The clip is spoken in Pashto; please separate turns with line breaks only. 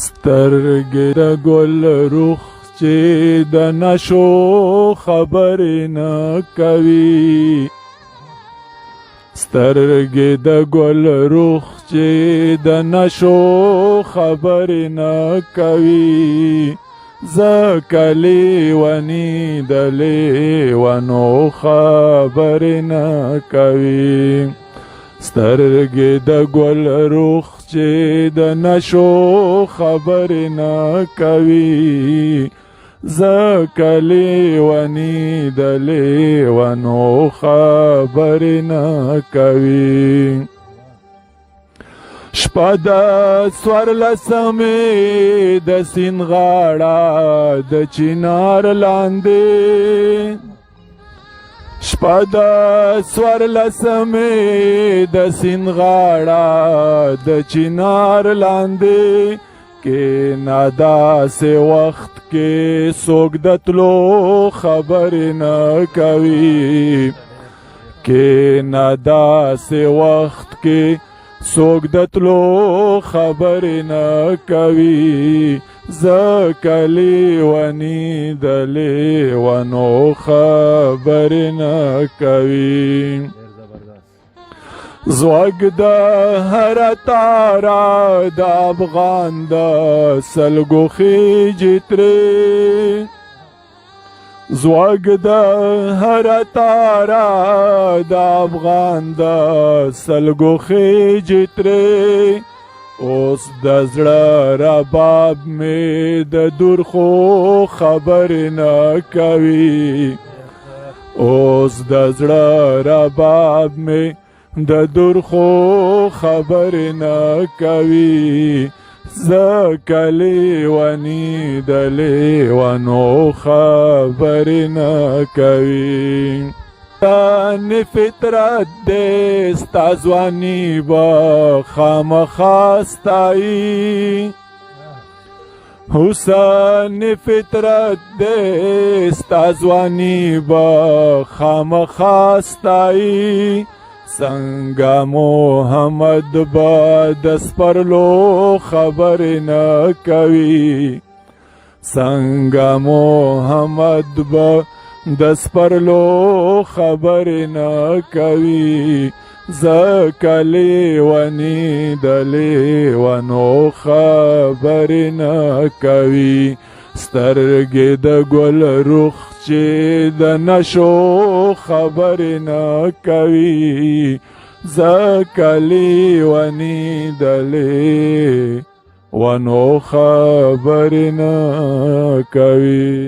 سترګې د ګل رخ چې د نشو خبرې نه کوي، سترګې د ګل رخ چې د نشو خبرې نه کوي، ځکه لیوني د لیونو خبرې نه کوي. سترګې د ګل رخ چې د نشو خبرې نه کوي، ځکه لیوني د لیونو خبرې نه کوي. شپه د څوارلسمې د سیند غاړه د چنار لاندې، شپه د څوارلسمې د سیند غاړه د چنار لاندې، کېنه داسې وخت کې څوک د تلو خبرې نه کوي، کېنه داسې وخت کې څوک د تلو خبرې نه کوي، ځکه لیوني د لیونو خبرې نه کوي. زوږ د هر تاره د افغان د سلګو خېجې ترې، زوږ د هر تاره د افغان د سلګو خېجې ترې، اوس د زړه رباب مې د درخو خبرې نه کوي، اوس د زړه رباب مې د درخو خبرې نه کوي، ځکه لیوني د لیونو خبرې نه کوي. حسن فطرت دې ستا ځواني به خامخا ستایي، حسن فطرت دې ستا ځواني به خامخا ستایي، څنګه محمد به د سپرلو خبرې نه کوي، څنګه محمد به د سپرلو خبرې نه کوي، ځکه لیوني د لیونو خبرې نه کوي. سترګې د ګل رخ چې د نشو خبرې نه کوي، ځکه لیوني د لیونو خبرې نه کوي.